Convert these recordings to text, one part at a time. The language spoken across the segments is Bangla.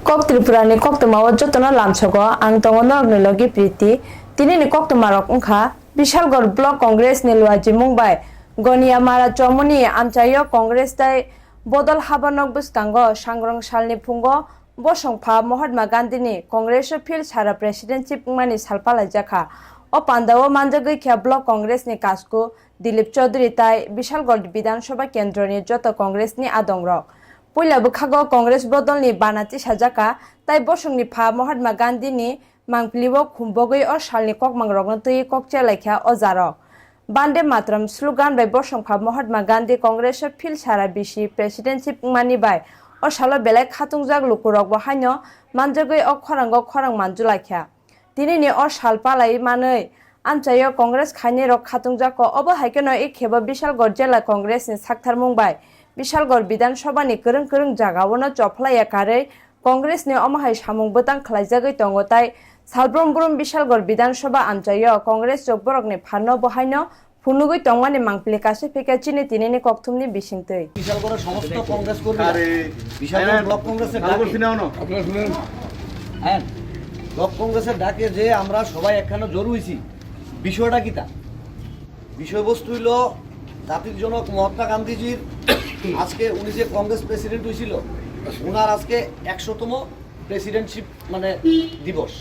Kok Tripurani kok tumawa jotona lamchogo ang tongono logi priti tini ni kok tumarok ungkha Bishalgor Block Congress ni luaji Mumbai Gonia Mara Chomoni amchayo Congress dai bodol habanok buskango sangrong salni phungo bosongpha Mahatma Gandhi ni Congress field sara presidency mani salpala jakha o pandawo manjagoi kya Block Congress ni kasku Dilip Chaudhary tai Bishalgor Bidhan Sabha Kendro ni joto Congress ni adongrok Puila bukhago Congress bodol ni banati sajaka tai bosong ni pha Mahatma Gandhi ni mangplibo khumbogoi o salni kok mangrogno tui kok chelaikha o jarok Bande Matram slogan by bosong pha Mahatma Gandhi Congress field sara bisi presidency mani bai o salo belai khatungjak lukurok bo haino manjagoi o khorango khorang manjulaikha tini ni o salpalai manoi amchayo Congress khaini rok khatungjako obo haikeno ekhebo Bishalgor jela Congress ni sakthar mungbai Bishalgor Bidhan Sabha ni kereng jagawono choplaya kare Congress ni omahai samung botang khlaijagoi tongo tai salbrom Bishalgor Bidhan Sabha amchayo Congress jokborok ni phanno bohaino phunugoi tongmani mangpili kase peka chini tinini kokthumni bisingtei Bishalgor সমস্ত কংগ্রেস কর্মী বিশালগড় ব্লক কংগ্রেসের ডাকে হ্যাঁ ব্লক কংগ্রেসের ডাকে যে আমরা সবাই এখানে জড়ো হইছি বিষয়টা কি তা বিষয়বস্তু হলো জাতির জনক মহাত্মা গান্ধীজির আজকে উনি যে কংগ্রেস প্রেসিডেন্ট হয়েছিল উনার আজকে 100তম প্রেসিডেন্টশিপ মানে দিবস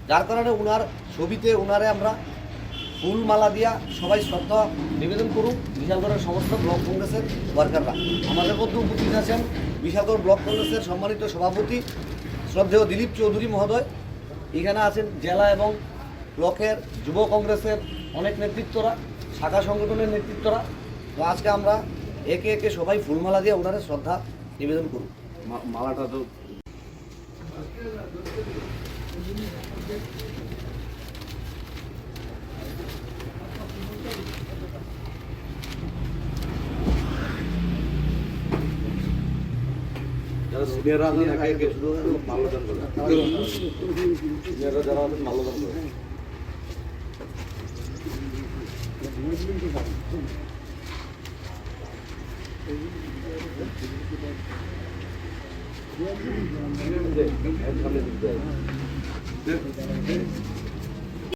যার কারণে উনার ছবিতে উনারে আমরা ফুল মালা দিয়া সবাই শ্রদ্ধা নিবেদন করুক বিশালগড়ের সমস্ত ব্লক কংগ্রেসের ওয়ার্কাররা আমাদের মধ্যে উপস্থিত আছেন বিশালগড় ব্লক কংগ্রেসের সম্মানিত সভাপতি শ্রদ্ধেয় দিলীপ চৌধুরী মহোদয় এখানে আছেন জেলা এবং ব্লকের যুব কংগ্রেসের অনেক নেতৃত্বরা শাখা সংগঠনের নেতৃত্বরা তো আজকে আমরা একে একে সবাই ফুলমালা দিয়ে ওনারে শ্রদ্ধা নিবেদন করুন মালাটা তো যারা সিনিয়ররা আছেন একে একে শুরু মাল্যদান করে সিনিয়ররা যারা আছেন মাল্যদান করে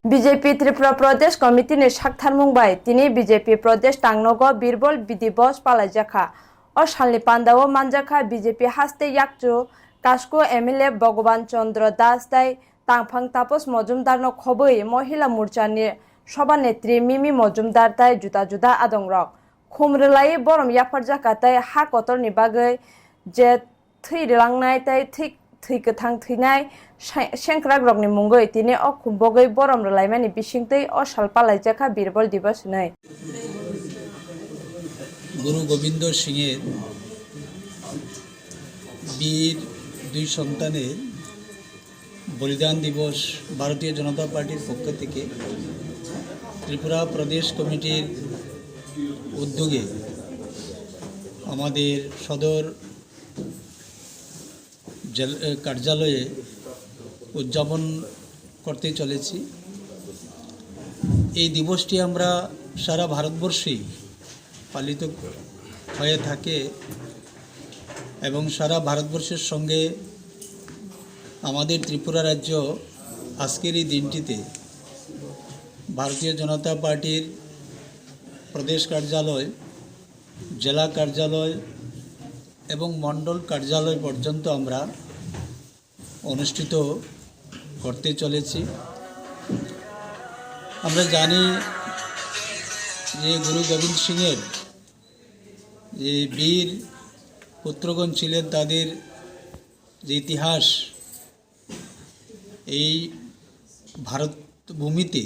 BJP Tripura Pradesh Committee ni Sakthar Mumbai tini BJP Pradesh Tangnogo Birbol Bidibos Palajaka o salni pandao manjaka BJP haste yakchu Kasko MLA Bhagavan Chandra Das dai Tangphang Tapos Mojumdar no khoboi Mohila Morcha ni Sabhanetri Mimi Mojumdar dai juda adongrok khumrelai borom yafarjaka tai ha kotor ni bagai je theilangnai tai thik theigothang theinai sengkrak rokni mungoi tini o khumbogoi borom relaimani bisingtei o salpalaijaka birbol divos nei Guru Gobind সিংয়ের বীর দুই সন্তানের বলিদান দিবস ভারতীয় জনতা পার্টির পক্ষ থেকে ত্রিপুরা প্রদেশ কমিটির উদ্যোগে আমাদের সদর কার্যালয়ে উদযাপন করতে চলেছি এই দিবসটি আমরা সারা ভারতবর্ষেই পালিত হয়ে থাকে এবং সারা ভারতবর্ষের সঙ্গে আমাদের ত্রিপুরা রাজ্য আজকের এই দিনটিতে ভারতীয় জনতা পার্টির প্রদেশ কার্যালয় জেলা কার্যালয় এবং মণ্ডল কার্যালয় পর্যন্ত আমরা অনুষ্ঠিত করতে চলেছি আমরা জানি যে গুরু গোবিন্দ সিংয়ের যে বীর পুত্রগণ ছিলেন তাদের যে ইতিহাস এই ভারত ভূমিতে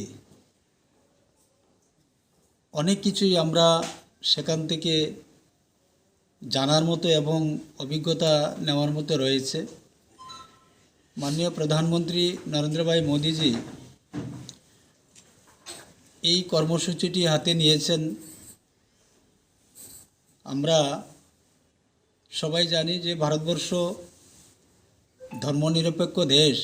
অনেক কিছুই আমরা সেখান থেকে জানার মতো এবং অভিজ্ঞতা নেওয়ার মতো রয়েছে মাননীয় প্রধানমন্ত্রী নরেন্দ্র ভাই মোদিজি এই কর্মসূচিটি হাতে নিয়েছেন আমরা সবাই জানি যে ভারতবর্ষ ধর্মনিরপেক্ষ দেশ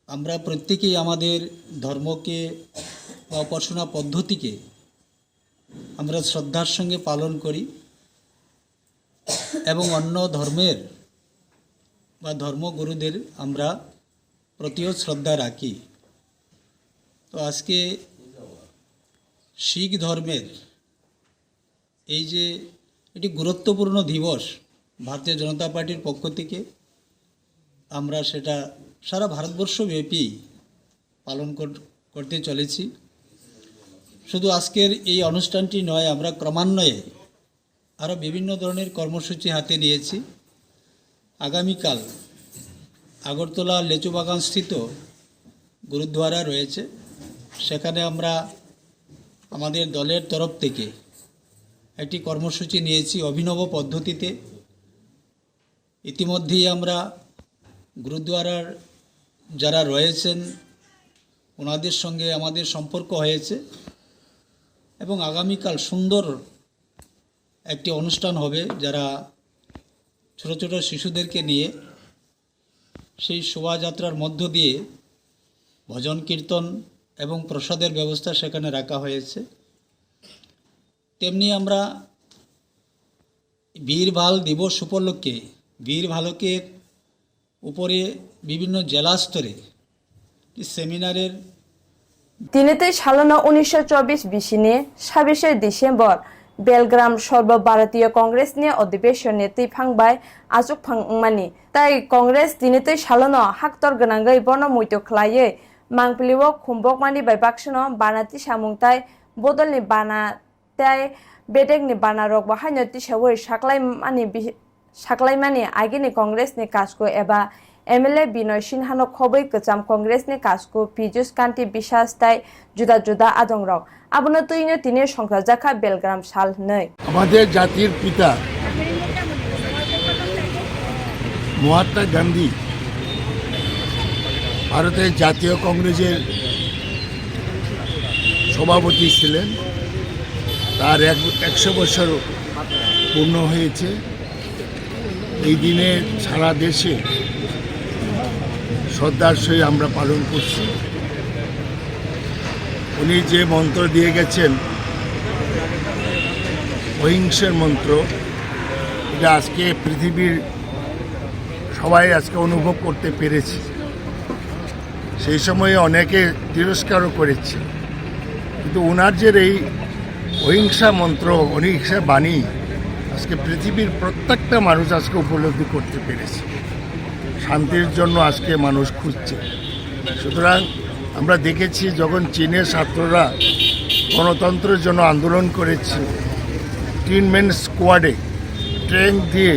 আমরা প্রত্যেকেই আমাদের ধর্মকে বা উপাসনা পদ্ধতিকে আমরা শ্রদ্ধার সঙ্গে পালন করি এবং অন্য ধর্মের বা ধর্মগুরুদের আমরা প্রতিও শ্রদ্ধা রাখি। তো আজকে শিখ ধর্মের এই যে এটি গুরুত্বপূর্ণ দিবস ভারতীয় জনতা পার্টির পক্ষ থেকে আমরা সেটা সারা ভারতবর্ষব্যাপী পালন করতে চলেছি। শুধু আজকের এই অনুষ্ঠানটি নয়, আমরা ক্রমান্বয়ে আরও বিভিন্ন ধরনের কর্মসূচি হাতে নিয়েছি। আগামীকাল আগরতলা লেচুবাগানস্থিত গুরুদ্বারা রয়েছে, সেখানে আমরা আমাদের দলের তরফ থেকে একটি কর্মসূচি নিয়েছি অভিনব পদ্ধতিতে। ইতিমধ্যেই আমরা গুরুদ্বারার যারা রয়েছেন ওনাদের সঙ্গে আমাদের সম্পর্ক হয়েছে এবং আগামীকাল সুন্দর একটি অনুষ্ঠান হবে, যারা ছোট ছোট শিশুদেরকে নিয়ে সেই শোভাযাত্রার মধ্য দিয়ে ভজন কীর্তন এবং প্রসাদের ব্যবস্থা সেখানে রাখা হয়েছে। তেমনি আমরা বীর ভাল দিবস উপলক্ষে বীর ভালকের উপরে বিভিন্ন জেলা স্তরে সেমিনারের তিনেতেই সালনা 1924 বিশিনে 26 ডিসেম্বর বেলগ্রাম সর্বভারতীয় কংগ্রেস নিয়ে অধিবেশনে তৈফাংবাই আজুক ফাংমানি তাই কংগ্রেস তিনেতেই সালনা হাক্তর গনাঙ্গৈ বর্ণমৈত্য খ্লাयै মাংপলিও खुम्बकमानि बाय बाक्सनो बानाति सामुंताय बदलनि बाना ताय बेडेगनि बाना रक बाहायनो तिसावै साक्लायमानि आगिनि कংগ্রেসनि काजको एबा एमएलए बिनय सिन्हानो खबै कचाम कংগ্রেসनि काजको पिजुस कान्ति बिसास ताय जुदा जुदा आदंरक आबनो तुइनो तिने संख्या जाखा बेलग्राम साल नै আমাদের জাতির পিতা মহাত্মা গান্ধী ভারতের জাতীয় কংগ্রেসের সভাপতি ছিলেন। তার 100 বছর পূর্ণ হয়েছে। এই দিনে সারা দেশে শ্রদ্ধার সহিত আমরা পালন করছি। উনি যে মন্ত্র দিয়ে গেছেন, অহিংসার মন্ত্র, এটা আজকে পৃথিবীর সবাই আজকে অনুভব করতে পেরেছে। সেই সময়ে অনেকে তিরস্কারও করেছে, কিন্তু ওনার যে এই অহিংসা মন্ত্র, অহিংসা বাণী আজকে পৃথিবীর প্রত্যেকটা মানুষ আজকে উপলব্ধি করতে পেরেছে। শান্তির জন্য আজকে মানুষ খুঁজছে। সুতরাং আমরা দেখেছি যখন চীনের ছাত্ররা গণতন্ত্রের জন্য আন্দোলন করেছে, 3 ম্যান স্কোয়াডে ট্রেন দিয়ে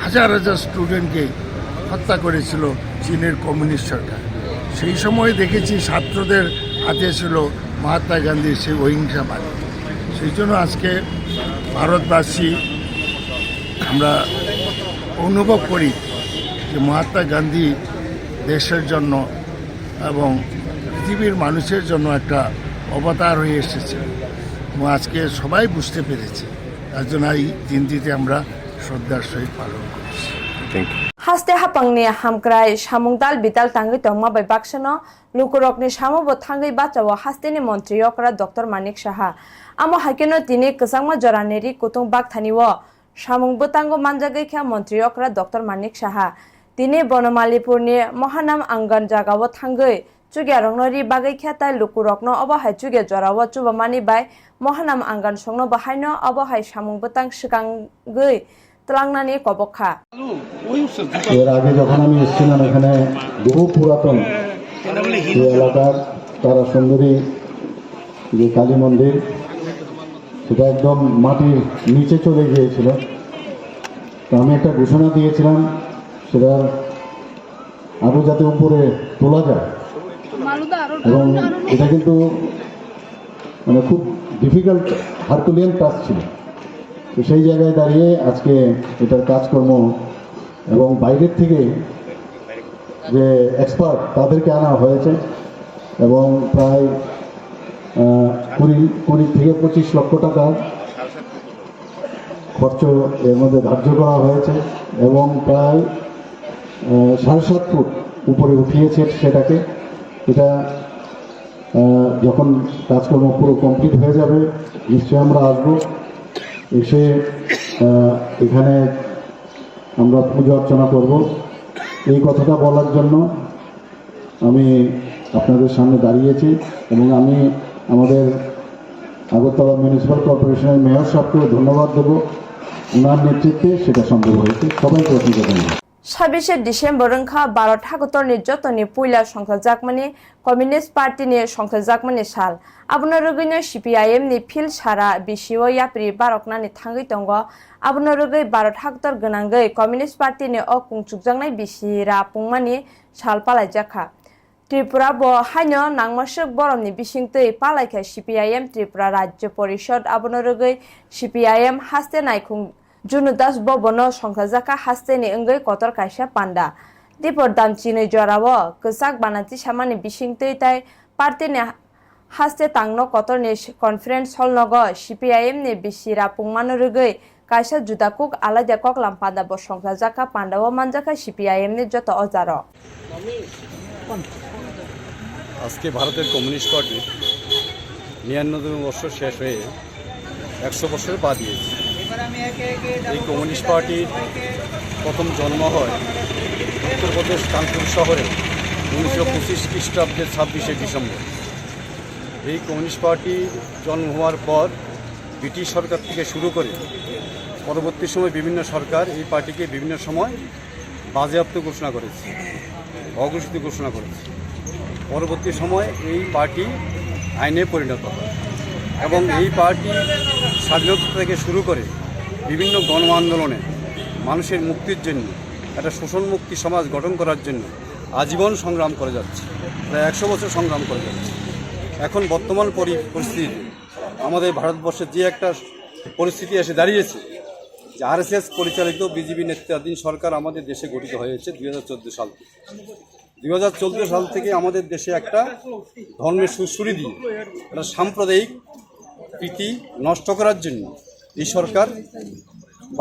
হাজার হাজার স্টুডেন্টকে হত্যা করেছিল চীনের কমিউনিস্ট সরকার। সেই সময় দেখেছি ছাত্রদের হাতে ছিল মহাত্মা গান্ধীর সেই অহিংসা বাণী। সেই জন্য আজকে ভারতবাসী আমরা অনুভব করি যে মহাত্মা গান্ধী দেশের জন্য এবং পৃথিবীর মানুষের জন্য একটা অবতার হয়ে এসেছে এবং আজকে সবাই বুঝতে পেরেছে। তার জন্য এই দিনটিতে আমরা শ্রদ্ধার সহিত পালন করছি। Thank you. हास्ते हापांगनि हामक्राय सामुंगदाल बिदाल तांगै तंगमा बाय बाक्सनो लुकुरकनि सामुबो थांगै बाचावो हास्तेनि मन्त्री अकरा डॉक्टर मानिक साहा आमो हाकेनो तिनि कसांगमा जरानेरि कुतुं बागथानिवो सामुंगबो तांगो मानजागैख्या मन्त्री अकरा डॉक्टर मानिक साहा तिनि बनमालीपुरनि महानाम आंगन जागावो थांगै चुगिया रंगनरि बागैख्या ताय लुकुरकनो अबहाय चुगिया जरावो चुबामानि बाय महानाम आंगन संनो बाहायनो अबहाय सामुंगबो तांग सिगांगै तलांगनानि कबखा এর আগে যখন আমি এসেছিলাম এখানে বহু পুরাতন যে এলাকার তারা সুন্দরী যে কালী মন্দির, সেটা একদম মাটির নিচে চলে গিয়েছিল। তো আমি একটা ঘোষণা দিয়েছিলাম সেটা আরও যাতে উপরে তোলা যায়, এবং এটা কিন্তু মানে খুব ডিফিকাল্ট হারকুলিয়ান কাজ ছিল। তো সেই জায়গায় দাঁড়িয়ে আজকে এটার কাজকর্ম এবং বাইরের থেকে যে এক্সপার্ট তাদেরকে আনা হয়েছে এবং প্রায় 20 থেকে 25 লক্ষ টাকা খরচ এর মধ্যে ধার্য করা হয়েছে এবং প্রায় 7.5 ফুট উপরে উঠিয়েছে সেটাকে। এটা যখন কাজকর্ম পুরো কমপ্লিট হয়ে যাবে নিশ্চয়ই আমরা আসবো, এসে এখানে আমরা পুজো অর্চনা করব এই কথাটা বলার জন্য আমি আপনাদের সামনে দাঁড়িয়েছি এবং আমি আমাদের আগরতলা মিউনিসিপ্যাল কর্পোরেশনের মেয়র সাহেবকেও ধন্যবাদ দেবো। ওনার নেতৃত্বে সেটা সম্ভব হয়েছে। সবাইকে অসংখ্য ধন্যবাদ। 26 ডিসেম্बर रंखा भारत हागतरनि जतनि पुइला संख्याजाकमानि कम्युनिस्ट पार्टीनि संख्याजाकमानि साल आबुनो रगैनो CPIM नि फिल सारा बिसिओ याप्रि बारकनानि थांगै दंग आबुनो रगै भारत हागतर गोनांगै कम्युनिस्ट पार्टीनि अकुंचुकजांनाय बिसिरा पुंमानि साल पालायजाखा त्रिपुरा ब हाइनो नांमासक बरमनि बिसिंतै पालायखा CPIM त्रिपुरा राज्य परिषद आबुनो रगै CPIM हास्ते नायखुं जुनुदास बबनो संख्याजाखा हास्तेनि अंगै कतर कायसा पान्डा दिपर दामचिनै जरावो कसाक बानाति सामानि बिसिंतै ताय पार्टीनि हास्ते तांनो कतरनि कनफारेन्स हलनग CPIM नि बिसिरा पुंमानो रगै कायसा जुदाकुक आलादा ककलाम पान्डा ब संख्याजाखा पान्डाव मानजाखा CPIM नि जत अजारो আজকে ভারতের কমিউনিস্ট পার্টি 99তম বর্ষ শেষ হয়ে 100 বছর পা দিয়েছে। এই কমিউনিস্ট পার্টির প্রথম জন্ম হয় উত্তরপ্রদেশ কানপুর শহরে 1925 খ্রিস্টাব্দের 26শে ডিসেম্বর। এই কমিউনিস্ট পার্টি জন্ম হওয়ার পর ব্রিটিশ সরকার থেকে শুরু করে পরবর্তী সময় বিভিন্ন সরকার এই পার্টিকে বিভিন্ন সময় বাজেয়াপ্ত ঘোষণা করেছে, অঘোষিত ঘোষণা করেছে। পরবর্তী সময় এই পার্টি আইনে পরিণত হয় এবং এই পার্টি স্বাধীনতা থেকে শুরু করে বিভিন্ন গণ আন্দোলনে মানুষের মুক্তির জন্য একটা শোষণ মুক্তি সমাজ গঠন করার জন্য আজীবন সংগ্রাম করে যাচ্ছে, প্রায় 100 বছর সংগ্রাম করে যাচ্ছে। এখন বর্তমান পরিস্থিতিতে আমাদের ভারতবর্ষের যে একটা পরিস্থিতি এসে দাঁড়িয়েছে যে RSS পরিচালিত বিজেপি নেতৃত্বাধীন সরকার আমাদের দেশে গঠিত হয়েছে 2014 সাল থেকে। 2014 সাল থেকে আমাদের দেশে একটা ধর্মের সুশ্রী দিয়ে একটা সাম্প্রদায়িক প্রীতি নষ্ট করার জন্য এই সরকার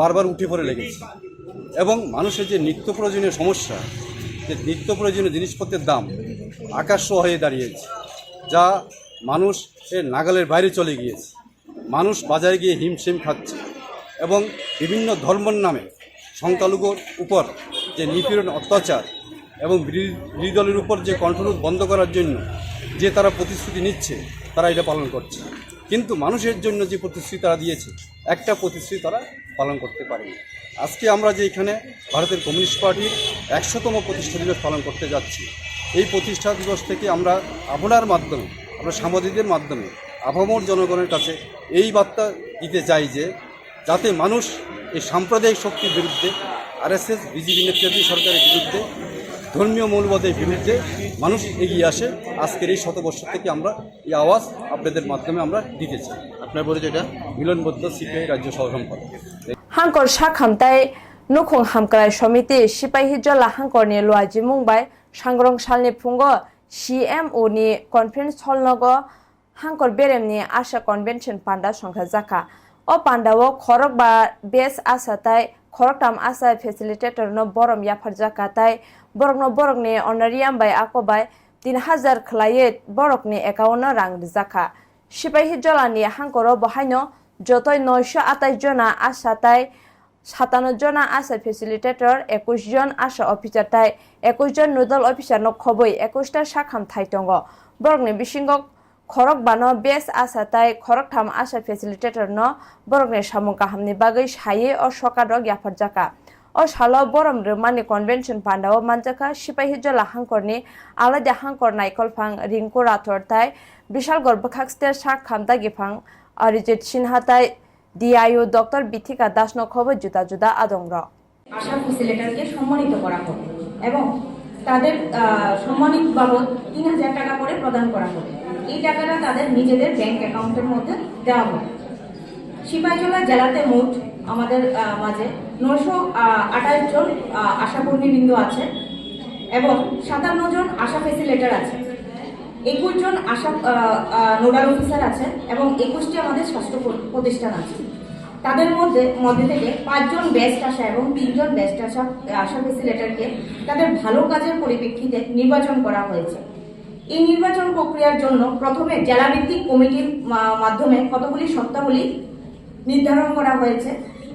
বারবার উঠে পড়ে লেগেছে এবং মানুষের যে নিত্য প্রয়োজনীয় সমস্যা, যে নিত্য প্রয়োজনীয় জিনিসপত্রের দাম আকাশ ছোঁয়া হয়ে দাঁড়িয়েছে, যা মানুষের নাগালের বাইরে চলে গিয়েছে। মানুষ বাজারে গিয়ে হিমশিম খাচ্ছে এবং বিভিন্ন ধর্মের নামে সংখ্যালঘুর উপর যে নিপীড়ন অত্যাচার এবং বিরোধী দলের উপর যে কণ্ঠরোধ বন্ধ করার জন্য যে তারা প্রতিশ্রুতি নিচ্ছে তারা এটা পালন করছে, কিন্তু মানুষের জন্য যে প্রতিশ্রুতি তারা দিয়েছে একটা প্রতিশ্রুতি তারা পালন করতে পারেনি। আজকে আমরা যে এখানে ভারতের কমিউনিস্ট পার্টির 100তম প্রতিষ্ঠা দিবস পালন করতে যাচ্ছি, এই প্রতিষ্ঠা দিবস থেকে আমরা আপনার মাধ্যমে, আমরা সাংবাদিকদের মাধ্যমে আপামর জনগণের কাছে এই বার্তা দিতে চাই যে যাতে মানুষ এই সাম্প্রদায়িক শক্তির বিরুদ্ধে, RSS বিজেপি নেতৃত্বাধীন সরকারের বিরুদ্ধে, ধর্মীয় মৌলবাদের বিরুদ্ধে মানুষ এগিয়ে আসে। আজকের এই শতবর্ষ থেকে আমরা এই আওয়াজ আপনাদের মাধ্যমে আমরা দিতে চাই। আপনার পরিচয়টা? মিলন বৌদ্ধ, CPI রাজ্য সহ সম্পাদক। हांकर साखामताय नुखुं हामक्राय समिति सिपाहिजला हांकरनि लुआजि मुंबाय सांग्रं सालनि फुंगो CMO नि कनफारेन्स हलनगो हांकर बेरेमनि आशा कन्वेन्शन पान्डा संख्या जाखा ओ पान्डाओ खरक बा बेस आसाताय खरकटाम आसा फेसिलिटेटर न बरम याफार जाखाताय बरकनि अनारियाम बाय आकोबाय 3000 खलाये बरकनि एकाउन्ट रां जाखा सिपाहिजलानि हांकरो बहायनो जतय 928 जना आसाताय 57 जना आसा फेसिलिटेटर 21 जन आसा अफिसार ताय 21 जन नोडाल अफिसार न खबै 21टा साखाम थाय दंग बरकनि बिसिंग खरक बानो बेस आसाताय खरकथाम आसा फेसिलिटेटर न बरकनि सामु गाहामनि बागै सायै अ सकादक याफार जाका अ सालो बरम रोमानि कन्वेन्शन पान्डाव मानजाखा सिपाहिजला हांकरनि आलादा हांकर नायकलफां रिंकु राठौर ताय बिशालगढ़ बखाक्सते साखाम दागिफां अरिजित सिन्हाताय DIO डॉक्टर बिथिका दास न खबर जुदा जुदा आदंग आशा फैसिलिटेटरকে সম্মানিত করা হবে এবং তাদের সম্মানিত বাবদ 3000 টাকা করে প্রদান করা হবে। এই টাকাটা তাদের নিজেদের ব্যাংক অ্যাকাউন্টের মধ্যে দেওয়া হবে। সিপাহীজলা জেলাতে মোট আমাদের মাঝে 928 জন আশাকর্মীবৃন্দ আছে এবং 57 জন আশা ফ্যাসিলিটেটর আছে, 21 জন আশা নোডাল অফিসার আছে এবং 21টি আমাদের স্বাস্থ্য প্রতিষ্ঠান আছে। তাদের মধ্যে থেকে 5 জন বেস্ট আশা এবং 3 জন বেস্ট আশা ফ্যাসিলিটেটরকে তাদের ভালো কাজের পরিপ্রেক্ষিতে নির্বাচন করা হয়েছে। এই নির্বাচন প্রক্রিয়ার জন্য প্রথমে জেলাভিত্তিক কমিটির মাধ্যমে কতগুলি শর্তাবলী নির্ধারণ করা হয়েছে।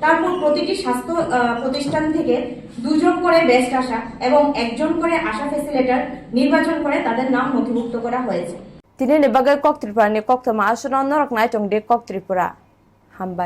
তারপর প্রতিটি স্বাস্থ্য প্রতিষ্ঠান থেকে 2 জন করে বেস্ট আশা এবং 1 জন করে আশা ফ্যাসিলিটেটর নির্বাচন করে তাদের নাম নথিভুক্ত করা হয়েছে। তিনি বাগে কক ত্রিপুরা কক তমা আসন নরক নাই টং de কক ত্রিপুরা হামবাই।